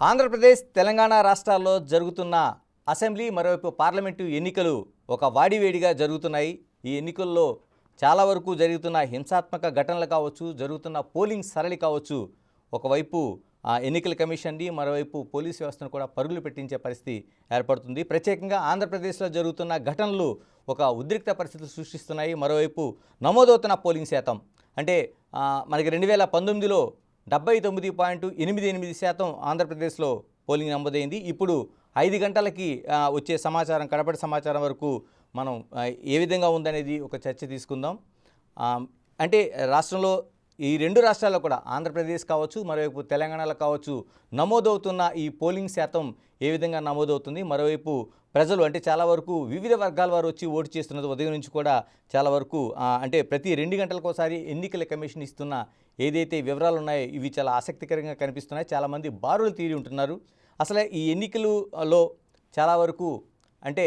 ఆంధ్రప్రదేశ్ తెలంగాణ రాష్ట్రాల్లో జరుగుతున్న అసెంబ్లీ మరోవైపు పార్లమెంటు ఎన్నికలు ఒక వాడివేడిగా జరుగుతున్నాయి. ఈ ఎన్నికల్లో చాలా వరకు జరుగుతున్న హింసాత్మక ఘటనలు కావచ్చు, జరుగుతున్న పోలింగ్ సరళి కావచ్చు, ఒకవైపు ఎన్నికల కమిషన్ని, మరోవైపు పోలీసు వ్యవస్థను కూడా పరుగులు పెట్టించే పరిస్థితి ఏర్పడుతుంది. ప్రత్యేకంగా ఆంధ్రప్రదేశ్లో జరుగుతున్న ఘటనలు ఒక ఉద్రిక్త పరిస్థితులు సృష్టిస్తున్నాయి. మరోవైపు నమోదవుతున్న పోలింగ్ శాతం అంటే మనకి 2019లో 79.88% ఆంధ్రప్రదేశ్లో పోలింగ్ నమోదైంది. ఇప్పుడు 5 గంటలకి వచ్చే సమాచారం, కడపటి సమాచారం వరకు మనం ఏ విధంగా ఉందనేది ఒక చర్చ తీసుకుందాం. అంటే రాష్ట్రంలో ఈ రెండు రాష్ట్రాల్లో కూడా, ఆంధ్రప్రదేశ్ కావచ్చు, మరోవైపు తెలంగాణలో కావచ్చు, నమోదవుతున్న ఈ పోలింగ్ శాతం ఏ విధంగా నమోదవుతుంది, మరోవైపు ప్రజలు అంటే చాలా వరకు వివిధ వర్గాల వారు వచ్చి ఓటు చేస్తున్నది. ఉదయం నుంచి కూడా చాలా వరకు అంటే ప్రతి 2 గంటలకోసారి ఎన్నికల కమిషన్ ఇస్తున్న ఏదైతే వివరాలు ఉన్నాయో ఇవి చాలా ఆసక్తికరంగా కనిపిస్తున్నాయి. చాలామంది బారులు తీరి ఉంటున్నారు. అసలే ఈ ఎన్నికలలో చాలా వరకు అంటే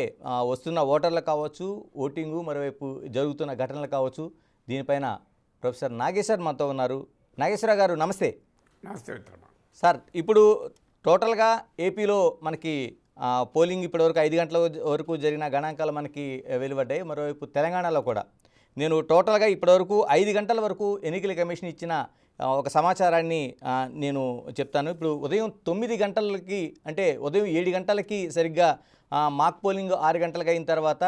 వస్తున్న ఓటర్లు కావచ్చు, ఓటింగు, మరోవైపు జరుగుతున్న ఘటనలు కావచ్చు, దీనిపైన ప్రొఫెసర్ నాగేశ్వర్ మనతో ఉన్నారు. నాగేశ్వరరావు గారు నమస్తే. నమస్తే సార్, ఇప్పుడు టోటల్గా ఏపీలో మనకి పోలింగ్ ఇప్పటివరకు 5 గంటల వరకు జరిగిన గణాంకాలు మనకి వెలువడ్డాయి. మరోవైపు తెలంగాణలో కూడా నేను టోటల్గా ఇప్పటివరకు 5 గంటల వరకు ఎన్నికల కమిషన్ ఇచ్చిన ఒక సమాచారాన్ని నేను చెప్తాను. ఇప్పుడు ఉదయం 9 గంటలకి అంటే ఉదయం 7 గంటలకి సరిగ్గా మాక్ పోలింగ్ 6 గంటలకు అయిన తర్వాత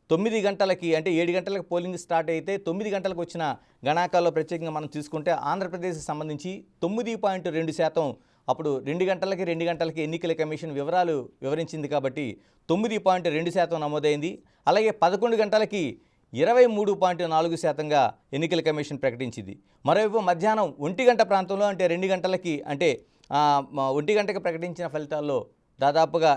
9 గంటలకి అంటే 7 గంటలకు పోలింగ్ స్టార్ట్ అయితే 9 గంటలకు వచ్చిన గణాంకాల్లో ప్రత్యేకంగా మనం చూసుకుంటే ఆంధ్రప్రదేశ్కి సంబంధించి 9.2%, అప్పుడు 2 గంటలకి ఎన్నికల కమిషన్ వివరాలు వివరించింది కాబట్టి 9.2% నమోదైంది. అలాగే 11 గంటలకి 23.4%గా ఎన్నికల కమిషన్ ప్రకటించింది. మరోవైపు మధ్యాహ్నం 1 గంట ప్రాంతంలో అంటే 2 గంటలకి అంటే 1 గంటకి ప్రకటించిన ఫలితాల్లో దాదాపుగా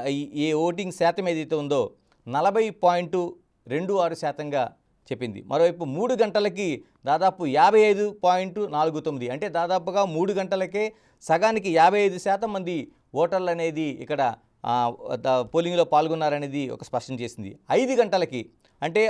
ఏ ఓటింగ్ శాతం ఏదైతే ఉందో 40.26%గా చెప్పింది. మరోవైపు 3 గంటలకి దాదాపు 55.49, అంటే దాదాపుగా 3 గంటలకే సగానికి 55% మంది ఓటర్లు అనేది ఇక్కడ పోలింగ్లో పాల్గొన్నారనేది ఒక స్పష్టం చేసింది. 5 గంటలకి అంటే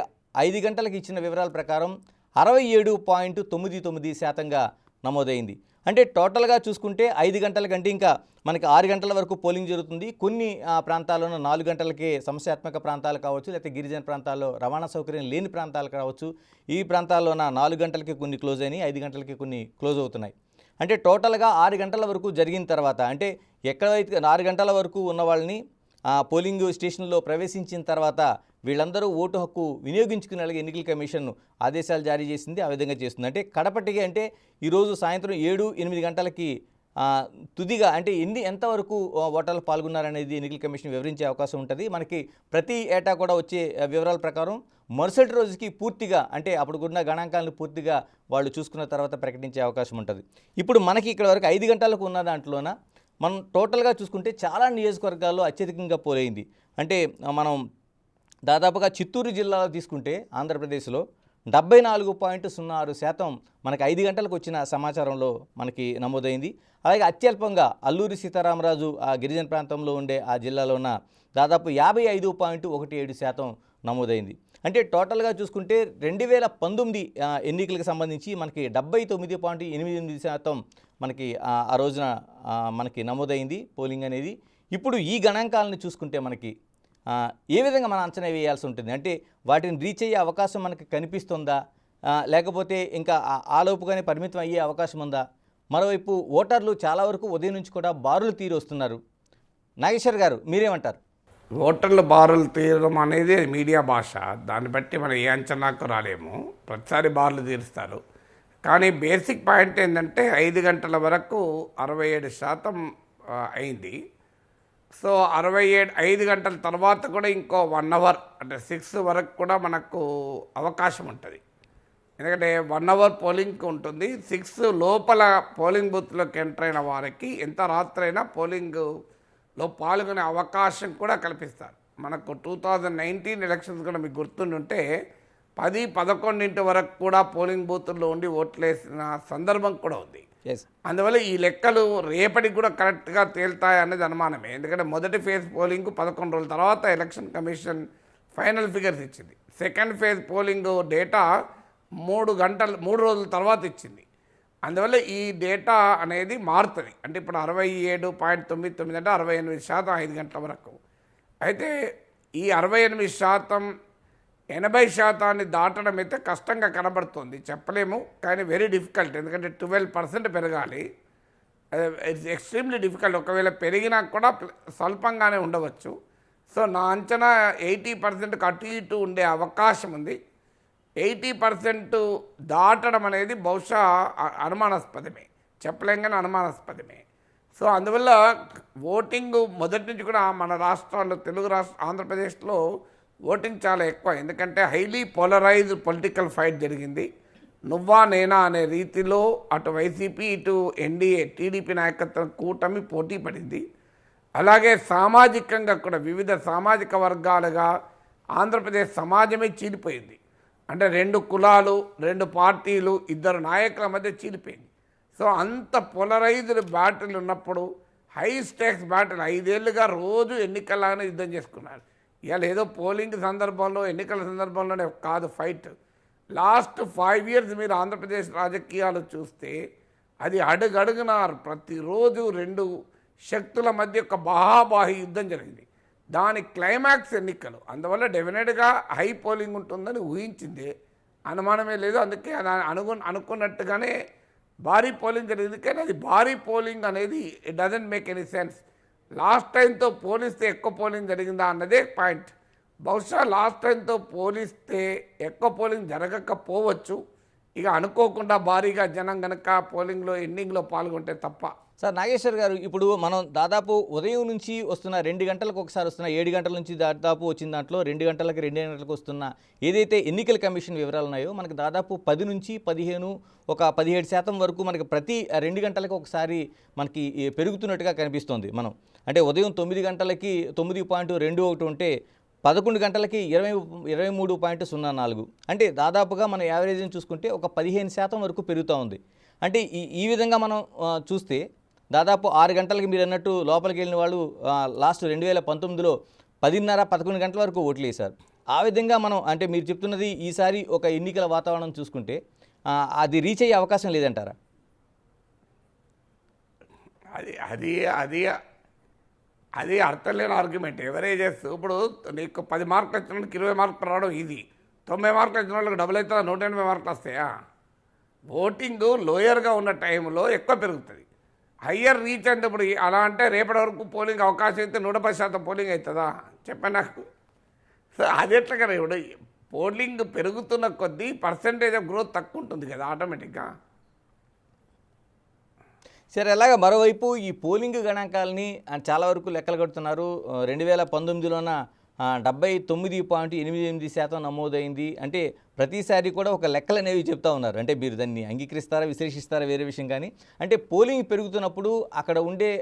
5 గంటలకి ఇచ్చిన వివరాల ప్రకారం 67.99%గా నమోదైంది. అంటే టోటల్గా చూసుకుంటే 5 గంటల కంటే ఇంకా మనకి 6 గంటల వరకు పోలింగ్ జరుగుతుంది. కొన్ని ప్రాంతాల్లోనూ 4 గంటలకే సమస్యాత్మక ప్రాంతాలు కావచ్చు, లేకపోతే గిరిజన ప్రాంతాల్లో రవాణా సౌకర్యం లేని ప్రాంతాలు కావచ్చు, ఈ ప్రాంతాల్లోన 4 గంటలకి కొన్ని క్లోజ్ అయినాయి, 5 గంటలకి కొన్ని క్లోజ్ అవుతున్నాయి. అంటే టోటల్గా 6 గంటల వరకు జరిగిన తర్వాత అంటే ఎక్కడైతే 6 గంటల వరకు ఉన్న వాళ్ళని పోలింగ్ స్టేషన్లో ప్రవేశించిన తర్వాత వీళ్ళందరూ ఓటు హక్కు వినియోగించుకునేలాగా ఎన్నికల కమిషన్ ఆదేశాలు జారీ చేసింది. ఆ విధంగా చేస్తుంది. అంటే కడపటికి అంటే ఈరోజు సాయంత్రం 7-8 గంటలకి తుదిగా అంటే ఎంతవరకు ఓటర్లు పాల్గొన్నారనేది ఎన్నికల కమిషన్ వివరించే అవకాశం ఉంటుంది. మనకి ప్రతి ఏటా కూడా వచ్చే వివరాల ప్రకారం మరుసటి రోజుకి పూర్తిగా అంటే అప్పుడున్న గణాంకాలను పూర్తిగా వాళ్ళు చూసుకున్న తర్వాత ప్రకటించే అవకాశం ఉంటుంది. ఇప్పుడు మనకి ఇక్కడ వరకు 5 గంటలకు ఉన్న దాంట్లోన మనం టోటల్గా చూసుకుంటే చాలా నియోజకవర్గాల్లో అత్యధికంగా పోలైంది. అంటే మనం దాదాపుగా చిత్తూరు జిల్లాలో తీసుకుంటే ఆంధ్రప్రదేశ్లో 74.06% మనకి 5 గంటలకు వచ్చిన సమాచారంలో మనకి నమోదైంది. అలాగే అత్యల్పంగా అల్లూరి సీతారామరాజు ఆ గిరిజన ప్రాంతంలో ఉండే ఆ జిల్లాలో ఉన్న దాదాపు 55.17% నమోదైంది. అంటే టోటల్గా చూసుకుంటే 2019 ఎన్నికలకు సంబంధించి మనకి 79.88% మనకి ఆ రోజున మనకి నమోదైంది పోలింగ్ అనేది. ఇప్పుడు ఈ గణాంకాలను చూసుకుంటే మనకి ఏ విధంగా మనం అంచనా వేయాల్సి ఉంటుంది? అంటే వాటిని రీచ్ అయ్యే అవకాశం మనకి కనిపిస్తుందా, లేకపోతే ఇంకా ఆలోపుగానే పరిమితం అయ్యే అవకాశం ఉందా? మరోవైపు ఓటర్లు చాలా వరకు ఉదయం నుంచి కూడా బారులు తీరి వస్తున్నారు. నాగేశ్వర్ గారు మీరేమంటారు? ఓటర్లు బారులు తీరడం అనేది మీడియా భాష, దాన్ని బట్టి మనం ఏ అంచనాకు రాలేము. ప్రతిసారి బారులు తీరుస్తారు. కానీ బేసిక్ పాయింట్ ఏంటంటే 5 గంటల వరకు 67% అయింది. సో 5 గంటల తర్వాత కూడా ఇంకో 1 అవర్ అంటే 6 వరకు కూడా మనకు అవకాశం ఉంటుంది. ఎందుకంటే 1 అవర్ పోలింగ్ ఉంటుంది. 6 లోపల పోలింగ్ బూత్లోకి ఎంటర్ అయిన వారికి ఎంత రాత్రైనా పోలింగ్లో పాల్గొనే అవకాశం కూడా కల్పిస్తారు. మనకు 2019 ఎలక్షన్స్ కూడా మీకు గుర్తుంటే 10-11 వరకు కూడా పోలింగ్ బూతుల్లో ఉండి ఓట్లేసిన సందర్భం కూడా ఉంది. అందువల్ల ఈ లెక్కలు రేపటికి కూడా కరెక్ట్గా తేలుతాయనేది అనుమానమే. ఎందుకంటే మొదటి ఫేజ్ పోలింగ్ 11 రోజుల తర్వాత ఎలక్షన్ కమిషన్ ఫైనల్ ఫిగర్స్ ఇచ్చింది. సెకండ్ ఫేజ్ పోలింగ్ డేటా 3 రోజుల తర్వాత ఇచ్చింది. అందువల్ల ఈ డేటా అనేది మారుతుంది. అంటే ఇప్పుడు 67.99 అంటే 68% 5 గంటల వరకు. అయితే ఈ 68% 80% దాటడం అయితే కష్టంగా కనబడుతుంది, చెప్పలేము. కానీ వెరీ డిఫికల్ట్, ఎందుకంటే 12% పెరగాలి. It's extremely difficult. ఒకవేళ పెరిగినా కూడా స్వల్పంగానే ఉండవచ్చు. సో నా అంచనా 80%కు అటు ఇటు ఉండే అవకాశం ఉంది. 80% దాటడం అనేది బహుశా అనుమానాస్పదమే, చెప్పలేం కానీ అనుమానాస్పదమే. సో అందువల్ల ఓటింగ్ మొదటి నుంచి కూడా మన రాష్ట్రాల్లో, తెలుగు ఆంధ్రప్రదేశ్లో ఓటింగ్ చాలా ఎక్కువ. ఎందుకంటే హైలీ పోలరైజ్డ్ పొలిటికల్ ఫైట్ జరిగింది. నువ్వా నేనా అనే రీతిలో అటు వైసీపీ ఇటు ఎన్డీఏ టీడీపీ నాయకత్వం కూటమి పోటీ పడింది. అలాగే సామాజికంగా కూడా వివిధ సామాజిక వర్గాలుగా ఆంధ్రప్రదేశ్ సమాజమే చీలిపోయింది. అంటే 2 కులాలు, 2 పార్టీలు, 2 నాయకుల మధ్య చీలిపోయింది. సో అంత పోలరైజ్డ్ బ్యాటిల్ ఉన్నప్పుడు హై స్టేక్స్ బ్యాటిల్ 5 ఏళ్ళుగా రోజు ఎన్నికల్లాగానే యుద్ధం చేసుకున్నారు. ఇవాళ ఏదో పోలింగ్ సందర్భంలో, ఎన్నికల సందర్భంలోనే కాదు ఫైట్. లాస్ట్ 5 ఇయర్స్ మీరు ఆంధ్రప్రదేశ్ రాజకీయాలు చూస్తే అది అడుగడుగున ప్రతిరోజు 2 శక్తుల మధ్య ఒక బాహాబాహి యుద్ధం జరిగింది. దాని క్లైమాక్స్ ఎన్నికలు. అందువల్ల డెఫినెట్గా హై పోలింగ్ ఉంటుందని ఊహించింది, అనుమానమే లేదు. అందుకే అనుకున్నట్టుగానే భారీ పోలింగ్ జరిగింది. కానీ అది భారీ పోలింగ్ అనేది it doesn't make any sense. Last టైంతో పోలిస్తే ఎక్కువ పోలింగ్ జరిగిందా అన్నదే పాయింట్. బహుశా లాస్ట్ టైంతో పోలిస్తే ఎక్కువ పోలింగ్ జరగకపోవచ్చు, ఇక అనుకోకుండా భారీగా జనం కనుక పోలింగ్లో ఎండింగ్లో పాల్గొంటే తప్ప. సార్ నాగేశ్వర్ గారు, ఇప్పుడు మనం దాదాపు ఉదయం నుంచి వస్తున్న 2 గంటలకు ఒకసారి వస్తున్న 7 గంటల నుంచి దాదాపు వచ్చిన దాంట్లో 2 గంటలకు 2 గంటలకు వస్తున్న ఏదైతే ఎన్నికల కమిషన్ వివరాలు ఉన్నాయో మనకు దాదాపు 10 నుంచి 15 ఒక 17% వరకు మనకి ప్రతి 2 గంటలకు ఒకసారి మనకి పెరుగుతున్నట్టుగా కనిపిస్తోంది. మనం అంటే ఉదయం 9 గంటలకి 9.21 ఉంటే 11 గంటలకి 23.04, అంటే దాదాపుగా మన యావరేజ్ని చూసుకుంటే ఒక 15% వరకు పెరుగుతూ ఉంది. అంటే ఈ విధంగా మనం చూస్తే దాదాపు 6 గంటలకి మీరు అన్నట్టు లోపలికి వెళ్ళిన వాళ్ళు లాస్ట్ 2019లో 10:30-11 గంటల వరకు ఓట్లు వేశారు. ఆ విధంగా మనం అంటే మీరు చెప్తున్నది ఈసారి ఒక ఎన్నికల వాతావరణం చూసుకుంటే అది రీచ్ అయ్యే అవకాశం లేదంటారా? అది అది అది అది అర్థం లేని ఆర్గ్యుమెంట్. ఎవరేజెస్ ఇప్పుడు నీకు 10 మార్కులు వచ్చిన వాళ్ళకి 20 మార్కులు రావడం ఇది, 90 మార్కులు వచ్చిన వాళ్ళకి డబుల్ అవుతుందా? 180 మార్కులు వస్తాయా? ఓటింగ్ లోయర్గా ఉన్న టైంలో ఎక్కువ పెరుగుతుంది. హయ్యర్ రీచ్ అంటే ఇప్పుడు అలా అంటే రేపటి వరకు పోలింగ్ అవకాశం అయితే 110% పోలింగ్ అవుతుందా? చెప్పండి నాకు. సో అది ఎట్లా కదా, ఇప్పుడు పోలింగ్ పెరుగుతున్న కొద్దీ పర్సంటేజ్ ఆఫ్ గ్రోత్ తక్కువ ఉంటుంది కదా ఆటోమేటిక్గా. సరే, అలాగా మరోవైపు ఈ పోలింగ్ గణాంకాలని చాలా వరకు లెక్కలు కడుతున్నారు. 2019లోన 79.88% నమోదైంది. అంటే ప్రతిసారి కూడా ఒక లెక్కలు అనేవి చెప్తా ఉన్నారు. అంటే మీరు దాన్ని అంగీకరిస్తారా, విశ్లేషిస్తారా వేరే విషయం, కానీ అంటే పోలింగ్ పెరుగుతున్నప్పుడు అక్కడ ఉండే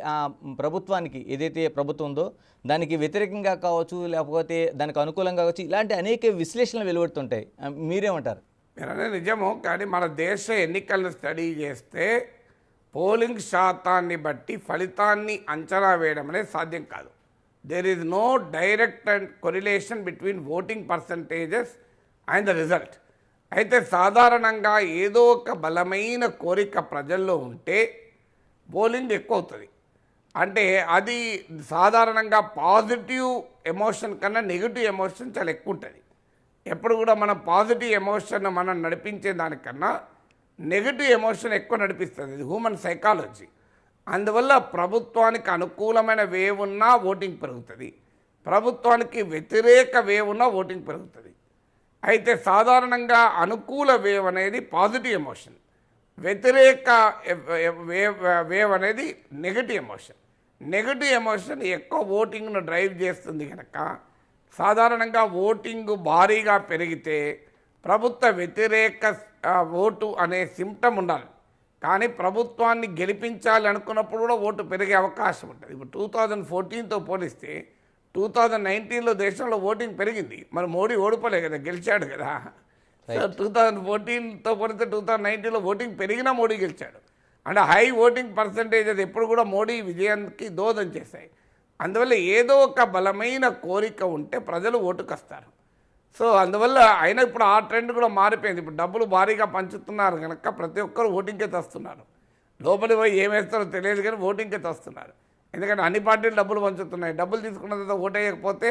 ప్రభుత్వానికి ఏదైతే ప్రభుత్వం ఉందో దానికి వ్యతిరేకంగా కావచ్చు, లేకపోతే దానికి అనుకూలంగా కావచ్చు, ఇలాంటి అనేక విశ్లేషణలు వెలువడుతుంటాయి. మీరేమంటారు? మీరనే నిజము, కానీ మన దేశ ఎన్నికలను స్టడీ చేస్తే పోలింగ్ శాతాన్ని బట్టి ఫలితాన్ని అంచనా వేయడం అనేది సాధ్యం కాదు. There is no direct and correlation between voting percentages and the result. అయితే సాధారణంగా ఏదో ఒక బలమైన కోరిక ప్రజల్లో ఉంటే పోలింగ్ ఎక్కువ అవుతుంది. అంటే అది సాధారణంగా పాజిటివ్ ఎమోషన్ కన్నా నెగిటివ్ ఎమోషన్ చాలా ఎక్కువ ఉంటుంది. ఎప్పుడు కూడా మనం పాజిటివ్ ఎమోషన్ మనం నడిపించే దానికన్నా నెగిటివ్ ఎమోషన్ ఎక్కువ నడిపిస్తుంది. ఇది హ్యూమన్ సైకాలజీ. అందువల్ల ప్రభుత్వానికి అనుకూలమైన వేవ్ ఉన్నా ఓటింగ్ పెరుగుతుంది, ప్రభుత్వానికి వ్యతిరేక వేవ్ ఉన్నా ఓటింగ్ పెరుగుతుంది. అయితే సాధారణంగా అనుకూల వేవ్ అనేది పాజిటివ్ ఎమోషన్, వ్యతిరేక వేవ్ అనేది నెగిటివ్ ఎమోషన్. నెగిటివ్ ఎమోషన్ ఎక్కువ ఓటింగ్ను డ్రైవ్ చేస్తుంది కనుక సాధారణంగా ఓటింగ్ భారీగా పెరిగితే ప్రభుత్వ వ్యతిరేక ఓటు అనే సిమ్టమ్ ఉండాలి. కానీ ప్రభుత్వాన్ని గెలిపించాలి అనుకున్నప్పుడు కూడా ఓటు పెరిగే అవకాశం ఉంటుంది. ఇప్పుడు 2014తో పోలిస్తే 2019లో దేశంలో ఓటింగ్ పెరిగింది. మరి మోడీ ఓడిపోలే కదా, గెలిచాడు కదా. 2014తో పోలిస్తే 2019లో ఓటింగ్ పెరిగినా మోడీ గెలిచాడు. అంటే హై ఓటింగ్ పర్సంటేజ్ అది ఎప్పుడు కూడా మోడీ విజయానికి దోహదం చేశాయి. అందువల్ల ఏదో ఒక బలమైన కోరిక ఉంటే ప్రజలు ఓటుకు వస్తారు. సో అందువల్ల అయినా ఇప్పుడు ఆ ట్రెండ్ కూడా మారిపోయింది. ఇప్పుడు డబ్బులు భారీగా పంచుతున్నారు కనుక ప్రతి ఒక్కరు ఓటింగ్కే తెస్తున్నారు. లోపలి పోయి ఏం వేస్తారో తెలియదు కానీ ఓటింగ్కే తెస్తున్నారు. ఎందుకంటే అన్ని పార్టీలు డబ్బులు పంచుతున్నాయి. డబ్బులు తీసుకున్న తర్వాత ఓటేయకపోతే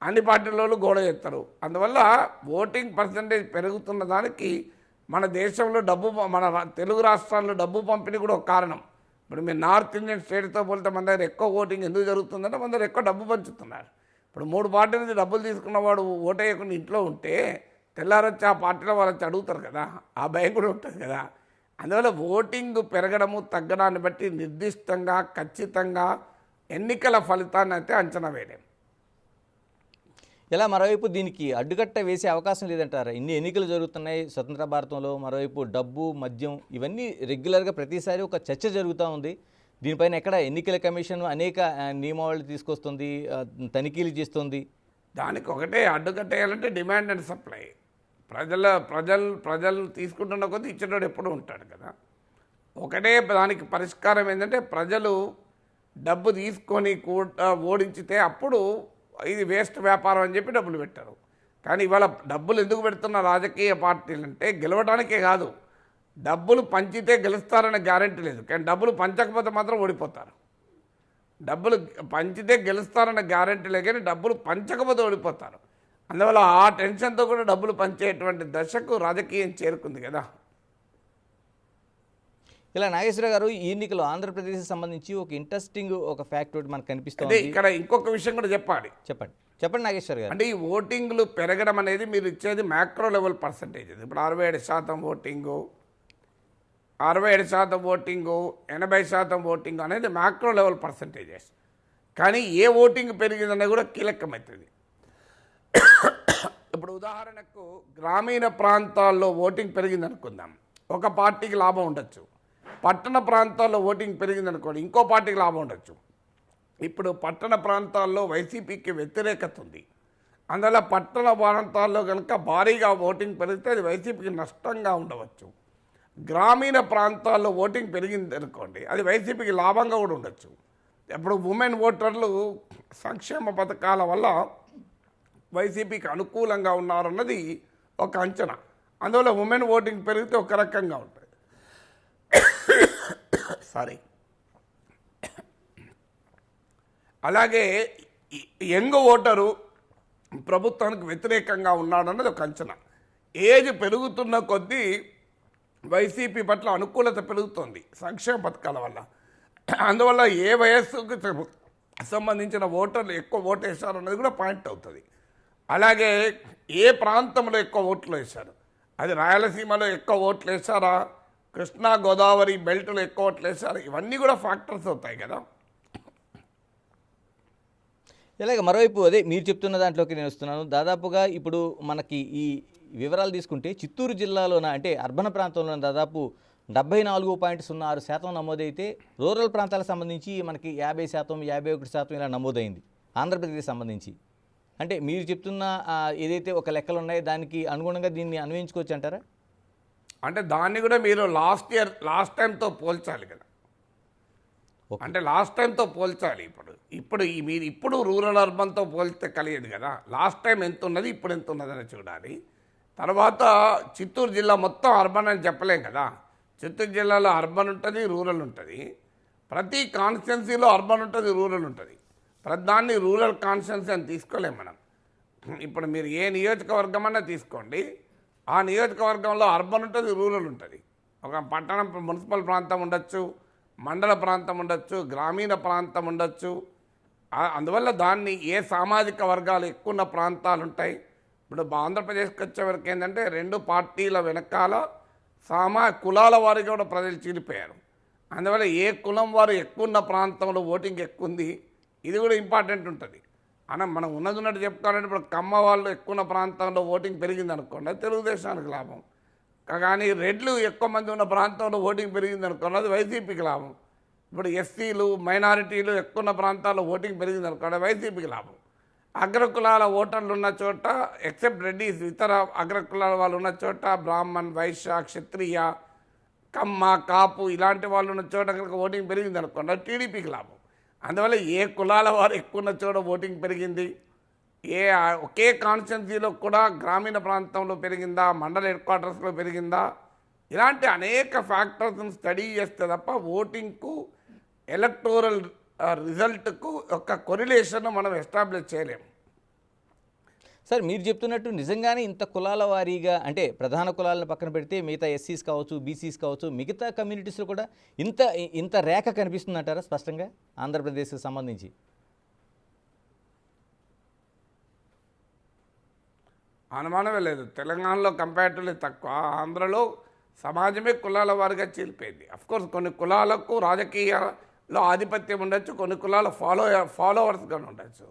అన్ని పార్టీలలో గోడ చేస్తారు. అందువల్ల ఓటింగ్ పర్సంటేజ్ పెరుగుతున్న దానికి మన దేశంలో మన తెలుగు రాష్ట్రాల్లో డబ్బు పంపిణీ కూడా ఒక కారణం. ఇప్పుడు మీరు నార్త్ ఇండియన్ స్టేట్తో పోలితే మన దగ్గర ఎక్కువ ఓటింగ్ ఎందుకు జరుగుతుందంటే మన దగ్గర ఎక్కువ డబ్బు పంచుతున్నారు. ఇప్పుడు 3 పార్టీల నుంచి డబ్బులు తీసుకున్నవాడు ఓటేయకుండా ఇంట్లో ఉంటే తెల్లారొచ్చి ఆ పార్టీలో వాళ్ళు వచ్చి అడుగుతారు కదా, ఆ భయం కూడా ఉంటుంది కదా. అందువల్ల ఓటింగ్ పెరగడము తగ్గడాన్ని బట్టి నిర్దిష్టంగా ఖచ్చితంగా ఎన్నికల ఫలితాన్ని అయితే అంచనా వేయలేం. ఇలా మరోవైపు దీనికి అడ్డుకట్ట వేసే అవకాశం లేదంటారా? ఇన్ని ఎన్నికలు జరుగుతున్నాయి స్వతంత్ర భారతంలో, మరోవైపు డబ్బు, మద్యం ఇవన్నీ రెగ్యులర్గా ప్రతిసారి ఒక చర్చ జరుగుతూ ఉంది. దీనిపైన ఎక్కడ ఎన్నికల కమిషన్ అనేక నియమావళి తీసుకొస్తుంది, తనిఖీలు చేస్తుంది. దానికి ఒకటే అడ్డుకట్టేయాలంటే డిమాండ్ అండ్ సప్లై. ప్రజలు తీసుకుంటున్న కొద్దీ ఇచ్చేటోడు ఎప్పుడూ ఉంటాడు కదా. ఒకటే దానికి పరిష్కారం ఏంటంటే ప్రజలు డబ్బు తీసుకొని కూడా ఓడించితే అప్పుడు ఇది వేస్ట్ వ్యాపారం అని చెప్పి డబ్బులు పెట్టారు. కానీ ఇవాళ డబ్బులు ఎందుకు పెడుతున్న రాజకీయ పార్టీలు అంటే గెలవడానికే కాదు, డబ్బులు పంచితే గెలుస్తారనే గ్యారెంటీ లేదు. కానీ డబ్బులు పంచకపోతే మాత్రం ఓడిపోతారు. డబ్బులు పంచితే గెలుస్తారన్న గ్యారెంటీ లేదు, కానీ డబ్బులు పంచకపోతే ఓడిపోతారు. అందువల్ల ఆ టెన్షన్తో కూడా డబ్బులు పంచేటువంటి దశకు రాజకీయం చేరుకుంది కదా. ఇలా నాగేశ్వర గారు, ఈ ఎన్నికలు ఆంధ్రప్రదేశ్కి సంబంధించి ఒక ఇంట్రెస్టింగ్ ఒక ఫ్యాక్ట్ ఒకటి మనకు కనిపిస్తుంది. ఇక్కడ ఇంకొక విషయం కూడా చెప్పాలి. చెప్పండి నాగేశ్వర గారు. అంటే ఈ ఓటింగ్లు పెరగడం అనేది మీరు ఇచ్చేది మ్యాక్రో లెవెల్ పర్సంటేజ్. ఇప్పుడు 67% ఓటింగు, 67% ఓటింగు, 80% ఓటింగు అనేది మ్యాక్రో లెవెల్ పర్సంటేజెస్. కానీ ఏ ఓటింగ్ పెరిగిందనేది కూడా కీలకమవుతుంది. ఇప్పుడు ఉదాహరణకు గ్రామీణ ప్రాంతాల్లో ఓటింగ్ పెరిగింది అనుకుందాం, ఒక పార్టీకి లాభం ఉండొచ్చు. పట్టణ ప్రాంతాల్లో ఓటింగ్ పెరిగింది అనుకోండి, ఇంకో పార్టీకి లాభం ఉండొచ్చు. ఇప్పుడు పట్టణ ప్రాంతాల్లో వైసీపీకి వ్యతిరేకత ఉంది. అందువల్ల పట్టణ ప్రాంతాల్లో కనుక భారీగా ఓటింగ్ పెరిగితే అది వైసీపీకి నష్టంగా ఉండవచ్చు. గ్రామీణ ప్రాంతాల్లో ఓటింగ్ పెరిగింది అనుకోండి, అది వైసీపీకి లాభంగా కూడా ఉండొచ్చు. ఇప్పుడు ఉమెన్ ఓటర్లు సంక్షేమ పథకాల వల్ల వైసీపీకి అనుకూలంగా ఉన్నారన్నది ఒక అంచనా. అందువల్ల ఉమెన్ ఓటింగ్ పెరిగితే ఒక రకంగా ఉంటుంది. సారీ, అలాగే యంగ్ ఓటరు ప్రభుత్వానికి వ్యతిరేకంగా ఉన్నాడన్నది ఒక అంచనా. ఏజ్ పెరుగుతున్న కొద్దీ వైసీపీ పట్ల అనుకూలత పెరుగుతోంది సంక్షేమ పథకాల వల్ల. అందువల్ల ఏ వయస్సుకు సంబంధించిన ఓటర్లు ఎక్కువ ఓటు వేశారు అన్నది కూడా పాయింట్ అవుతుంది. అలాగే ఏ ప్రాంతంలో ఎక్కువ ఓట్లు వేశారు, అది రాయలసీమలో ఎక్కువ ఓట్లు వేశారా, కృష్ణా గోదావరి బెల్ట్లో ఎక్కువ ఓట్లు వేశారా, ఇవన్నీ కూడా ఫ్యాక్టర్స్ అవుతాయి కదా. ఇలాగ మరోవైపు అదే మీరు చెప్తున్న దాంట్లోకి నేను వస్తున్నాను. దాదాపుగా ఇప్పుడు మనకి ఈ వివరాలు తీసుకుంటే చిత్తూరు జిల్లాలోన అంటే అర్బన్ ప్రాంతంలో దాదాపు 74.06% నమోదైతే రూరల్ ప్రాంతాలకు సంబంధించి మనకి 50%, 51% ఇలా నమోదైంది ఆంధ్రప్రదేశ్ సంబంధించి. అంటే మీరు చెప్తున్న ఏదైతే ఒక లెక్కలు ఉన్నాయో దానికి అనుగుణంగా దీన్ని అన్వయించుకోవచ్చు అంటారా? అంటే దాన్ని కూడా మీరు లాస్ట్ టైంతో పోల్చాలి కదా. అంటే లాస్ట్ టైంతో పోల్చాలి. మీరు ఇప్పుడు రూరల్ అర్బన్తో పోల్స్తే కలిగేది కదా. లాస్ట్ టైం ఎంత ఉన్నది, ఇప్పుడు ఎంత ఉన్నదని చూడాలి. తర్వాత చిత్తూరు జిల్లా మొత్తం అర్బన్ అని చెప్పలేం కదా. చిత్తూరు జిల్లాలో అర్బన్ ఉంటుంది, రూరల్ ఉంటుంది. ప్రతి కాన్స్టిట్యున్సీలో అర్బన్ ఉంటుంది, రూరల్ ఉంటుంది. ప్రధాన్ని రూరల్ కాన్స్టిట్యున్సీ అని తీసుకోలేము మనం. ఇప్పుడు మీరు ఏ నియోజకవర్గం అన్నా తీసుకోండి, ఆ నియోజకవర్గంలో అర్బన్ ఉంటుంది, రూరల్ ఉంటుంది. ఒక పట్టణం మున్సిపల్ ప్రాంతం ఉండొచ్చు, మండల ప్రాంతం ఉండొచ్చు, గ్రామీణ ప్రాంతం ఉండొచ్చు. అందువల్ల దాన్ని ఏ సామాజిక వర్గాలు ఎక్కువ ఉన్న ప్రాంతాలు ఉంటాయి. ఇప్పుడు ఆంధ్రప్రదేశ్కి వచ్చేవరకు ఏంటంటే 2 పార్టీల వెనకాల కులాల వారిగా కూడా ప్రజలు చీలిపోయారు. అందువల్ల ఏ కులం వారు ఎక్కువ ఉన్న ప్రాంతంలో ఓటింగ్ ఎక్కువ ఉంది, ఇది కూడా ఇంపార్టెంట్ ఉంటుంది. మనం ఉన్నట్టు చెప్పుకోవాలంటే ఇప్పుడు కమ్మ వాళ్ళు ఎక్కువ ఉన్న ప్రాంతంలో ఓటింగ్ పెరిగింది అనుకోండి, అది తెలుగుదేశానికి లాభం. కానీ రెడ్లు ఎక్కువ మంది ఉన్న ప్రాంతంలో ఓటింగ్ పెరిగింది అనుకోండి, అది వైసీపీకి లాభం. ఇప్పుడు ఎస్సీలు, మైనారిటీలు ఎక్కువ ఉన్న ప్రాంతాల్లో ఓటింగ్ పెరిగింది అనుకోండి, వైసీపీకి లాభం. అగ్రకులాల ఓటర్లు ఉన్న చోట ఎక్సెప్ట్ రెడ్డిస్, ఇతర అగ్రకులాల వాళ్ళు ఉన్న చోట బ్రాహ్మణ్, వైశ్య, క్షత్రియ, కమ్మ, కాపు ఇలాంటి వాళ్ళు ఉన్న చోట కనుక ఓటింగ్ పెరిగింది అనుకోండి, అది టీడీపీకి లాభం. అందువల్ల ఏ కులాల వారు ఎక్కువ ఉన్న చోట ఓటింగ్ పెరిగింది, ఒకే కాన్స్టిట్యున్సీలో కూడా గ్రామీణ ప్రాంతంలో పెరిగిందా, మండల హెడ్ క్వార్టర్స్లో పెరిగిందా, ఇలాంటి అనేక ఫ్యాక్టర్స్ని స్టడీ చేస్తే తప్ప ఓటింగ్కు ఎలక్టోరల్ రిజల్ట్కు ఒక కొరిలేషన్ మనం ఎస్టాబ్లిష్ చేయలేము. సార్ మీరు చెప్తున్నట్టు నిజంగానే ఇంత కులాల వారీగా అంటే ప్రధాన కులాలను పక్కన పెడితే మిగతా ఎస్సీస్ కావచ్చు, బీసీస్ కావచ్చు, మిగతా కమ్యూనిటీస్లో కూడా ఇంత ఇంత రేఖ కనిపిస్తుందంటారా స్పష్టంగా ఆంధ్రప్రదేశ్కి సంబంధించి? అనుమానమే లేదు. తెలంగాణలో కంపారిటివ్లీ తక్కువ, ఆంధ్రలో సమాజమే కులాల వారిగా చీలిపోయింది. అఫ్కోర్స్ కొన్ని కులాలకు రాజకీయాల్లో ఆధిపత్యం ఉండొచ్చు, కొన్ని కులాల ఫాలోవర్స్గా ఉండొచ్చు,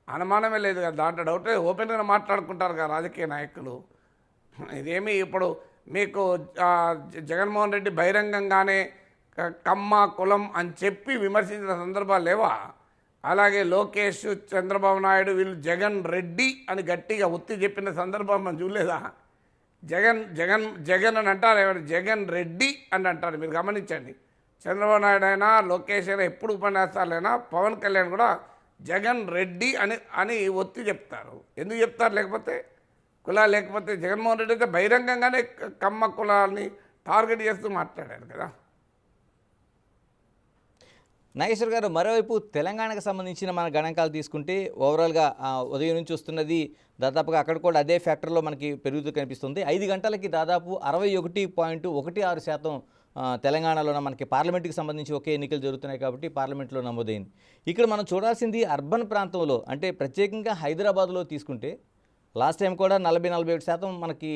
అనుమానమే లేదు కదా, దాంట్లో డౌటే. ఓపెన్గా మాట్లాడుకుంటారు కదా రాజకీయ నాయకులు. ఇదేమి ఇప్పుడు మీకు జగన్మోహన్ రెడ్డి బహిరంగంగానే కమ్మ కులం అని చెప్పి విమర్శించిన సందర్భాలు లేవా? అలాగే లోకేష్, చంద్రబాబు నాయుడు వీళ్ళు జగన్ రెడ్డి అని గట్టిగా ఒత్తి చెప్పిన సందర్భం మనం చూడలేదా? జగన్ జగన్ జగన్ అని అంటారు, ఎవరు జగన్ రెడ్డి అని అంటారు. మీరు గమనించండి, చంద్రబాబు నాయుడు అయినా లోకేష్ అయినా ఎప్పుడు ఉపన్యాసాలైనా పవన్ కళ్యాణ్ కూడా జగన్ రెడ్డి అని ఒత్తి చెప్తారు. ఎందుకు చెప్తారు? లేకపోతే కులాలు లేకపోతే జగన్మోహన్ రెడ్డి అయితే బహిరంగంగానే కమ్మ కులాలని టార్గెట్ చేస్తూ మాట్లాడారు కదా. నాగేశ్వర్ గారు, మరోవైపు తెలంగాణకు సంబంధించిన మన గణాంకాలు తీసుకుంటే ఓవరాల్గా ఉదయం నుంచి వస్తున్నది దాదాపుగా అక్కడ కూడా అదే ఫ్యాక్టర్లో మనకి పెరుగుతూ కనిపిస్తుంది. 5 గంటలకి దాదాపు 61.16% తెలంగాణలోన మనకి పార్లమెంట్కి సంబంధించి ఒకే ఎన్నికలు జరుగుతున్నాయి కాబట్టి పార్లమెంట్లో నమోదైంది. ఇక్కడ మనం చూడాల్సింది అర్బన్ ప్రాంతంలో, అంటే ప్రత్యేకంగా హైదరాబాద్లో తీసుకుంటే లాస్ట్ టైం కూడా 40-41% మనకి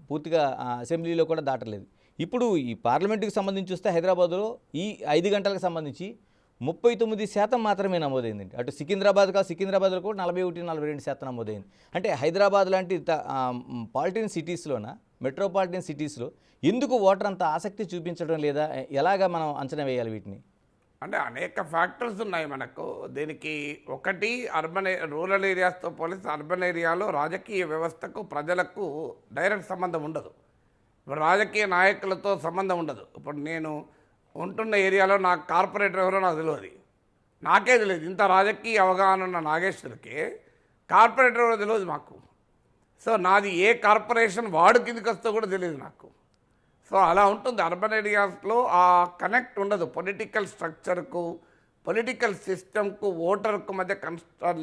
పూర్తిగా అసెంబ్లీలో కూడా దాటలేదు. ఇప్పుడు ఈ పార్లమెంటుకి సంబంధించి చూస్తే హైదరాబాద్లో ఈ 5 గంటలకు సంబంధించి 39% మాత్రమే నమోదైందండి. అటు సికింద్రాబాద్లో కూడా 41-42% నమోదైంది. అంటే హైదరాబాద్ లాంటి పాలిటిన్ సిటీస్లోన, మెట్రోపాలిటన్ సిటీస్లో ఎందుకు ఓటర్ అంత ఆసక్తి చూపించడం లేదా? ఎలాగా మనం అంచనా వేయాలి వీటిని? అంటే అనేక ఫ్యాక్టర్స్ ఉన్నాయి మనకు దీనికి. ఒకటి, రూరల్ ఏరియాస్తో పోలిస్తే అర్బన్ ఏరియాలో రాజకీయ వ్యవస్థకు ప్రజలకు డైరెక్ట్ సంబంధం ఉండదు. ఇప్పుడు రాజకీయ నాయకులతో సంబంధం ఉండదు. ఇప్పుడు నేను ఉంటున్న ఏరియాలో నాకు కార్పొరేటర్ ఎవరో నాకు తెలియదు, నాకే తెలియదు. ఇంత రాజకీయ అవగాహన ఉన్న నాగేశ్వర్కి కార్పొరేటర్ ఎవరో తెలియదు మాకు. సో నాది ఏ కార్పొరేషన్ వార్డు కిందకి వస్తే కూడా తెలియదు నాకు. సో అలా ఉంటుంది. అర్బన్ ఏరియాస్లో ఆ కనెక్ట్ ఉండదు. పొలిటికల్ స్ట్రక్చర్కు, పొలిటికల్ సిస్టమ్కు, ఓటర్కు మధ్య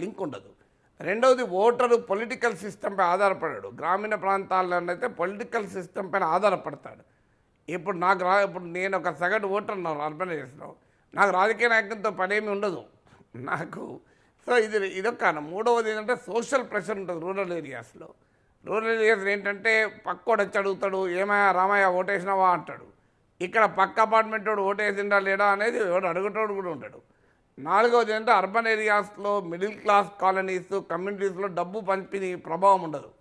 లింక్ ఉండదు. రెండవది, ఓటరు పొలిటికల్ సిస్టంపై ఆధారపడాడు. గ్రామీణ ప్రాంతాల్లో అయితే పొలిటికల్ సిస్టమ్ పైన ఆధారపడతాడు. ఇప్పుడు ఇప్పుడు నేను ఒక సగటు ఓటర్ ఉన్నాను అర్బన్ ఏరియాస్లో, నాకు రాజకీయ నాయకులతో పనేమి ఉండదు నాకు. సో ఇదొక. మూడవది ఏంటంటే సోషల్ ప్రెషర్ ఉంటుంది రూరల్ ఏరియాస్లో. రూరల్ ఏరియాస్ ఏంటంటే పక్కోడు వచ్చి అడుగుతాడు, ఏమయ్యా రామయ్య ఓటేసినావా అంటాడు. ఇక్కడ పక్క అపార్ట్మెంట్ వాడు ఓటేసిండా లేడా అనేది ఎవడు అడుగుతాడు కూడా ఉంటాడు. నాలుగవది ఏంటంటే అర్బన్ ఏరియాస్లో మిడిల్ క్లాస్ కాలనీస్, కమ్యూనిటీస్లో డబ్బు పంపిణీ ప్రభావం ఉండదు.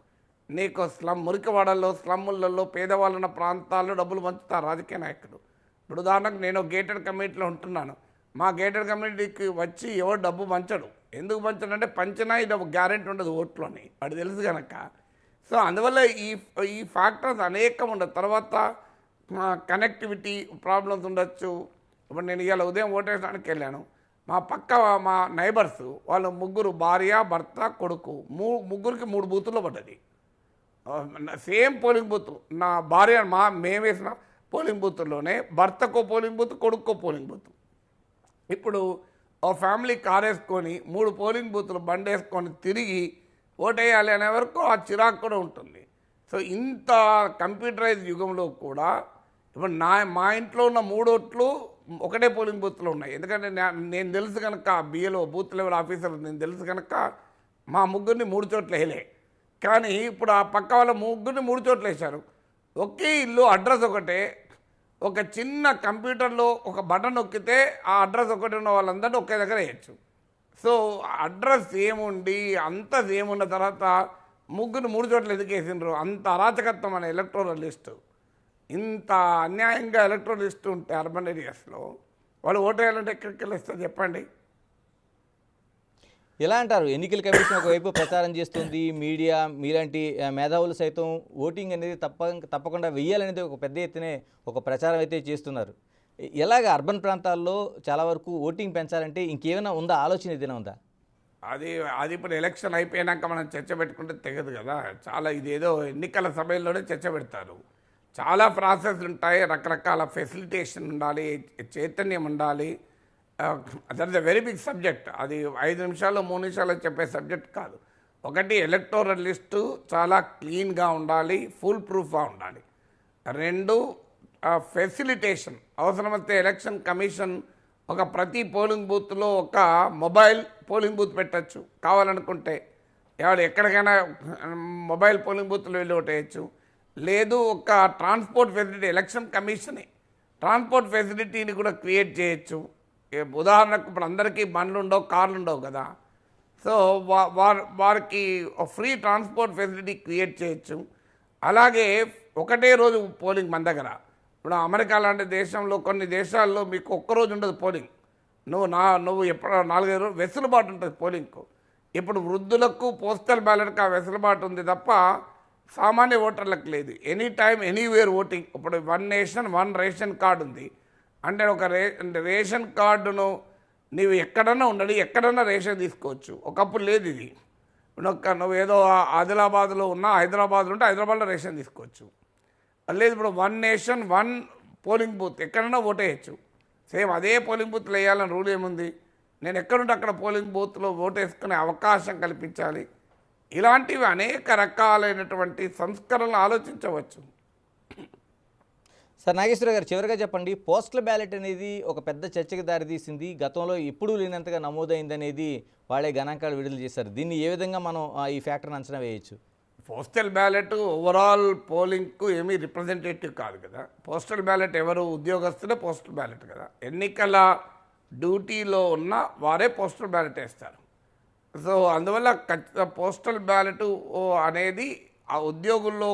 నీకు మురికివాడల్లో, స్లమ్ములలో, పేదవాళ్ళున్న ప్రాంతాల్లో డబ్బులు పంచుతారు రాజకీయ నాయకులు. ఇప్పుడు ఉదాహరణకు నేను గేటెడ్ కమ్యూనిటీలో ఉంటున్నాను. మా గేటెడ్ కమ్యూనిటీకి వచ్చి ఎవరు డబ్బు పంచడు. ఎందుకు పంచడంటే పంచినా ఇది ఒక గ్యారెంటీ ఉండదు ఓట్లోని, వాడు తెలుసు కనుక. సో అందువల్ల ఈ ఫ్యాక్టర్స్ అనేకం ఉండదు. తర్వాత కనెక్టివిటీ ప్రాబ్లమ్స్ ఉండొచ్చు. ఇప్పుడు నేను ఇవాళ ఉదయం ఓటేయడానికి వెళ్ళాను, మా నైబర్స్ వాళ్ళు ముగ్గురు, భార్య, భర్త, కొడుకు, ముగ్గురికి 3 బూతుల్లో పడ్డది. Same polling booth. నా భార్య మేము వేసిన పోలింగ్ బూత్లోనే భర్తకో పోలింగ్ బూత్, కొడుక్కో పోలింగ్ బూత్. ఇప్పుడు ఓ ఫ్యామిలీ కార్ వేసుకొని 3 పోలింగ్ బూత్లు బండి వేసుకొని తిరిగి ఓటేయాలి అనే వరకు ఆ చిరాకు కూడా ఉంటుంది. సో ఇంత కంప్యూటరైజ్ యుగంలో కూడా ఇప్పుడు మా ఇంట్లో ఉన్న 3 ఓట్లు ఒకటే పోలింగ్ బూత్లో ఉన్నాయి. ఎందుకంటే నేను తెలుసు కనుక, బిఏలో బూత్ లెవెల్ ఆఫీసర్ నేను తెలుసు కనుక మా ముగ్గురిని 3 చోట్ల వేయలే. కానీ ఇప్పుడు ఆ పక్క వాళ్ళ ముగ్గురిని 3 చోట్ల వేశారు. ఒకే ఇల్లు, అడ్రస్ ఒకటే. ఒక చిన్న కంప్యూటర్లో ఒక బటన్ నొక్కితే ఆ అడ్రస్ ఒకటి ఉన్న వాళ్ళందరినీ ఒకే దగ్గర వేయచ్చు. సో అడ్రస్ ఏముండి అంత ఏమున్న తర్వాత ముగ్గురు 3 చోట్ల ఎదికేసిండ్రు. అంత అరాచకత్వం అనే ఎలక్టోరల్ లిస్టు, ఇంత అన్యాయంగా ఎలక్టోరల్ లిస్టు ఉంటే అర్బన్ ఏరియాస్లో వాళ్ళు ఓటు వేయాలంటే ఎక్కడికి వెళ్ళిస్తారు చెప్పండి? ఎలా అంటారు? ఎన్నికల కమిషన్ ఒకవైపు ప్రచారం చేస్తుంది, మీడియా మీలాంటి మేధావులు సైతం ఓటింగ్ అనేది తప్పకుండా వెయ్యాలనేది ఒక పెద్ద ఎత్తునే ఒక ప్రచారం అయితే చేస్తున్నారు. ఎలాగ అర్బన్ ప్రాంతాల్లో చాలా వరకు ఓటింగ్ పెంచాలంటే ఇంకేమైనా ఉందా? ఆలోచన ఏదైనా ఉందా? అది ఇప్పుడు ఎలక్షన్ అయిపోయినాక మనం చర్చ పెట్టుకుంటే తెగదు కదా. చాలా ఇదేదో ఎన్నికల సమయంలోనే చర్చ పెడతారు. చాలా ప్రాసెస్ ఉంటాయి, రకరకాల ఫెసిలిటేషన్ ఉండాలి, చైతన్యం ఉండాలి. That is a very big subject. అది 5 నిమిషాలు 3 నిమిషాలు చెప్పే సబ్జెక్ట్ కాదు. ఒకటి, ఎలక్టోరల్ లిస్టు చాలా క్లీన్గా ఉండాలి, ఫుల్ ప్రూఫ్గా ఉండాలి. 2, ఫెసిలిటేషన్. అవసరమైతే ఎలక్షన్ కమిషన్ ఒక ప్రతి పోలింగ్ బూత్లో ఒక మొబైల్ పోలింగ్ బూత్ పెట్టచ్చు కావాలనుకుంటే. ఎవరు ఎక్కడికైనా మొబైల్ పోలింగ్ బూత్లో వెళ్ళి ఓటేయచ్చు. లేదు, ఒక ట్రాన్స్పోర్ట్ ఫెసిలిటీ, ఎలక్షన్ కమిషనే ట్రాన్స్పోర్ట్ ఫెసిలిటీని కూడా క్రియేట్ చేయొచ్చు. ఉదాహరణకు ఇప్పుడు అందరికీ బండ్లు ఉండవు, కార్లు ఉండవు కదా. సో వారికి ఫ్రీ ట్రాన్స్పోర్ట్ ఫెసిలిటీ క్రియేట్ చేయొచ్చు. అలాగే ఒకటే రోజు పోలింగ్ మన దగ్గర. ఇప్పుడు అమెరికా లాంటి దేశంలో, కొన్ని దేశాల్లో మీకు ఒక్కరోజు ఉండదు పోలింగ్. నువ్వు ఎప్పుడు 4-5 రోజులు వెసులుబాటు ఉంటుంది పోలింగ్కు. ఇప్పుడు వృద్ధులకు పోస్టల్ బ్యాలెట్కి ఆ వెసులుబాటు ఉంది తప్ప సామాన్య ఓటర్లకు లేదు. Any time anywhere voting. ఇప్పుడు 1 నేషన్ 1 రేషన్ కార్డు ఉంది. అంటే ఒక రేషన్ కార్డును నీవు ఎక్కడన్నా ఉండాలి, ఎక్కడన్నా రేషన్ తీసుకోవచ్చు. ఒకప్పుడు లేదు ఇది. నువ్వు ఏదో ఆదిలాబాద్లో ఉన్నా, హైదరాబాద్లో ఉంటే హైదరాబాద్లో రేషన్ తీసుకోవచ్చు. లేదు, ఇప్పుడు 1 నేషన్ 1 పోలింగ్ బూత్, ఎక్కడన్నా ఓటేయచ్చు. సేమ్ అదే పోలింగ్ బూత్లో వేయాలని రూల్ ఏముంది? నేను ఎక్కడుంటే అక్కడ పోలింగ్ బూత్లో ఓటేసుకునే అవకాశం కల్పించాలి. ఇలాంటివి అనేక రకాలైనటువంటి సంస్కరణలు ఆలోచించవచ్చు. సార్ నాగేశ్వర గారు, చివరిగా చెప్పండి, పోస్టల్ బ్యాలెట్ అనేది ఒక పెద్ద చర్చకి దారితీసింది. గతంలో ఎప్పుడూ లేనంతగా నమోదైందనేది వాళ్ళే గణాంకాలు విడుదల చేశారు. దీన్ని ఏ విధంగా మనం ఈ ఫ్యాక్టర్ని అంచనా వేయచ్చు? పోస్టల్ బ్యాలెట్ ఓవరాల్ పోలింగ్కు ఏమీ రిప్రజెంటేటివ్ కాదు కదా. పోస్టల్ బ్యాలెట్ ఎవరు ఉద్యోగస్తులే పోస్టల్ బ్యాలెట్ కదా. ఎన్నికల డ్యూటీలో ఉన్న వారే పోస్టల్ బ్యాలెట్ వేస్తారు. సో అందువల్ల పోస్టల్ బ్యాలెట్ అనేది ఆ ఉద్యోగుల్లో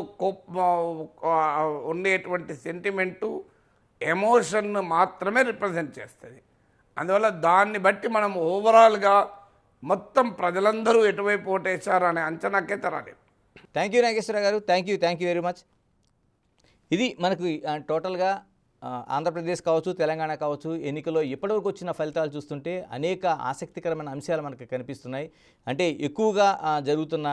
ఉండేటువంటి సెంటిమెంటు, ఎమోషన్ మాత్రమే రిప్రజెంట్ చేస్తుంది. అందువల్ల దాన్ని బట్టి మనం ఓవరాల్గా మొత్తం ప్రజలందరూ ఎటువైపు ఓటేశారు అనే అంచనాకైతే రాలేదు. థ్యాంక్ యూ నాగేశ్వర గారు, థ్యాంక్ యూ వెరీ మచ్. ఇది మనకు టోటల్గా ఆంధ్రప్రదేశ్ కావచ్చు, తెలంగాణ కావచ్చు, ఎన్నికల్లో ఇప్పటివరకు వచ్చిన ఫలితాలు చూస్తుంటే అనేక ఆసక్తికరమైన అంశాలు మనకు కనిపిస్తున్నాయి. అంటే ఎక్కువగా జరుగుతున్న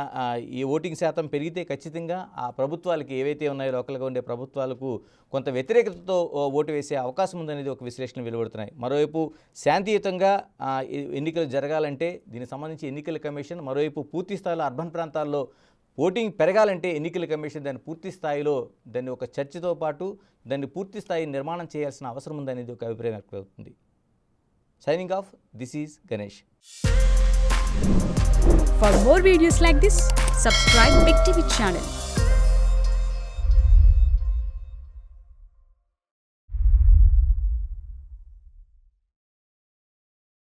ఈ ఓటింగ్ శాతం పెరిగితే ఖచ్చితంగా ఆ ప్రభుత్వాలకి ఏవైతే ఉన్నాయో లోకల్గా ఉండే ప్రభుత్వాలకు కొంత వ్యతిరేకతతో ఓటు వేసే అవకాశం ఉందనేది ఒక విశ్లేషణ వెలువడుతున్నాయి. మరోవైపు శాంతియుతంగా ఎన్నికలు జరగాలంటే దీనికి సంబంధించి ఎన్నికల కమిషన్, మరోవైపు పూర్తి స్థాయిలో అర్బన్ ప్రాంతాల్లో ఓటింగ్ పెరగాలంటే ఎన్నికల కమిషన్ దాన్ని పూర్తి స్థాయిలో దాన్ని ఒక చర్చతో పాటు దాన్ని పూర్తి స్థాయి నిర్మాణం చేయాల్సిన అవసరం ఉందనేది ఒక అభిప్రాయం వ్యక్తమవుతుంది. Signing off, this is Ganesh. For more videos like this, subscribe Big TV channel.